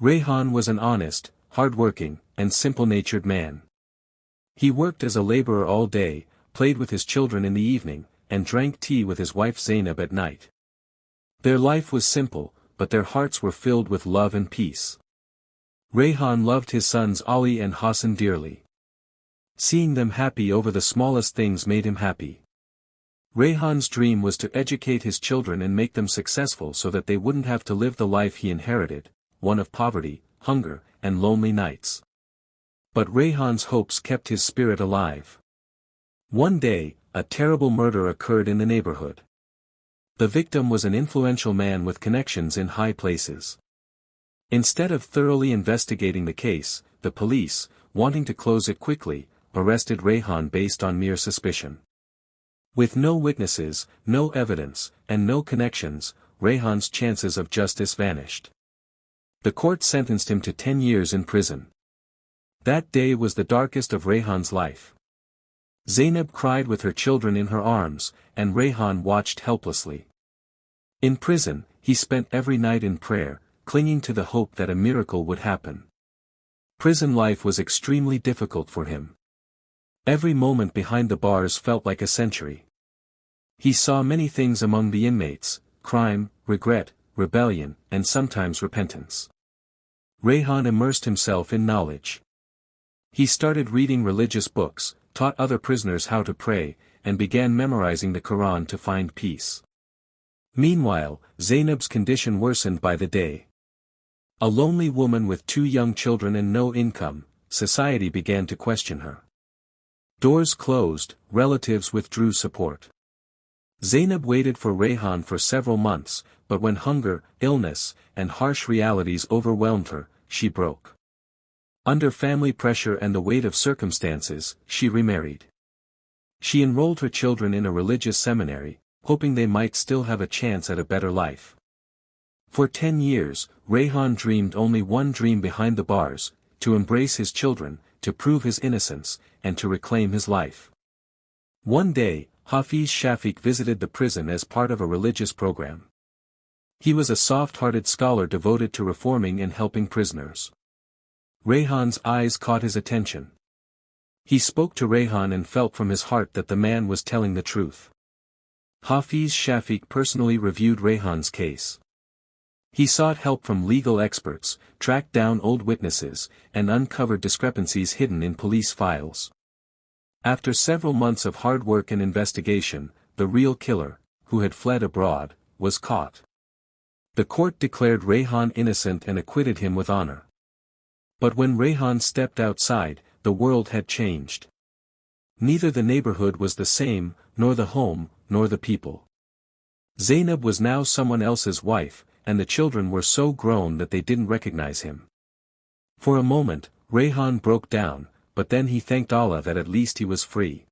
Rehan was an honest, hard-working, and simple-natured man. He worked as a laborer all day, played with his children in the evening, and drank tea with his wife Zainab at night. Their life was simple, but their hearts were filled with love and peace. Rehan loved his sons Ali and Hassan dearly. Seeing them happy over the smallest things made him happy. Rehan's dream was to educate his children and make them successful so that they wouldn't have to live the life he inherited, one of poverty, hunger, and lonely nights. But Rehan's hopes kept his spirit alive. One day, a terrible murder occurred in the neighborhood. The victim was an influential man with connections in high places. Instead of thoroughly investigating the case, the police, wanting to close it quickly, arrested Rehan based on mere suspicion. With no witnesses, no evidence, and no connections, Rehan's chances of justice vanished. The court sentenced him to 10 years in prison. That day was the darkest of Rehan's life. Zainab cried with her children in her arms, and Rehan watched helplessly. In prison, he spent every night in prayer, clinging to the hope that a miracle would happen. Prison life was extremely difficult for him. Every moment behind the bars felt like a century. He saw many things among the inmates: crime, regret, rebellion, and sometimes repentance. Rehan immersed himself in knowledge. He started reading religious books, taught other prisoners how to pray, and began memorizing the Quran to find peace. Meanwhile, Zainab's condition worsened by the day. A lonely woman with 2 young children and no income, society began to question her. Doors closed, relatives withdrew support. Zainab waited for Rehan for several months, but when hunger, illness, and harsh realities overwhelmed her, she broke. Under family pressure and the weight of circumstances, she remarried. She enrolled her children in a religious seminary, hoping they might still have a chance at a better life. For 10 years, Rehan dreamed only one dream behind the bars: to embrace his children, to prove his innocence, and to reclaim his life. One day, Hafiz Shafiq visited the prison as part of a religious program. He was a soft-hearted scholar devoted to reforming and helping prisoners. Rehan's eyes caught his attention. He spoke to Rehan and felt from his heart that the man was telling the truth. Hafiz Shafiq personally reviewed Rehan's case. He sought help from legal experts, tracked down old witnesses, and uncovered discrepancies hidden in police files. After several months of hard work and investigation, the real killer, who had fled abroad, was caught. The court declared Rehan innocent and acquitted him with honor. But when Rehan stepped outside, the world had changed. Neither the neighborhood was the same, nor the home, nor the people. Zainab was now someone else's wife, and the children were so grown that they didn't recognize him. For a moment, Rehan broke down, but then he thanked Allah that at least he was free.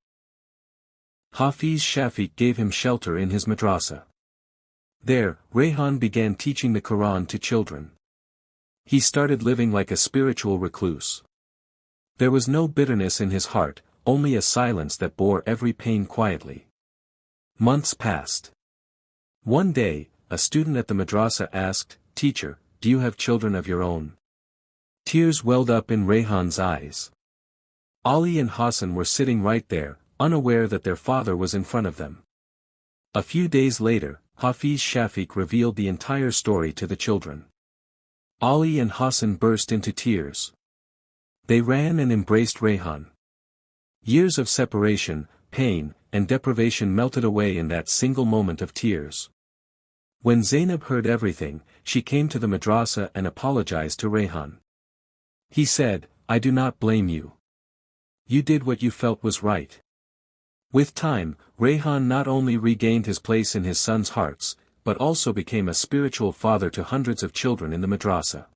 Hafiz Shafiq gave him shelter in his madrasa. There, Rehan began teaching the Quran to children. He started living like a spiritual recluse. There was no bitterness in his heart, only a silence that bore every pain quietly. Months passed. One day, a student at the madrasa asked, "Teacher, do you have children of your own?" Tears welled up in Rehan's eyes. Ali and Hassan were sitting right there, unaware that their father was in front of them. A few days later, Hafiz Shafiq revealed the entire story to the children. Ali and Hassan burst into tears. They ran and embraced Rehan. Years of separation, pain, and deprivation melted away in that single moment of tears. When Zainab heard everything, she came to the madrasa and apologized to Rehan. He said, "I do not blame you. You did what you felt was right." With time, Rehan not only regained his place in his sons' hearts, but also became a spiritual father to hundreds of children in the madrasa.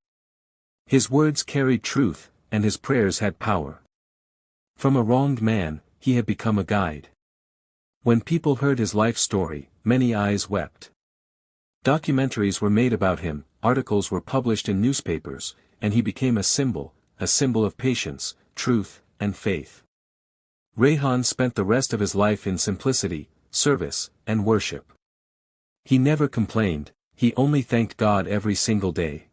His words carried truth, and his prayers had power. From a wronged man, he had become a guide. When people heard his life story, many eyes wept. Documentaries were made about him, articles were published in newspapers, and he became a symbol of patience, truth, and faith. Rehan spent the rest of his life in simplicity, service, and worship. He never complained, he only thanked God every single day.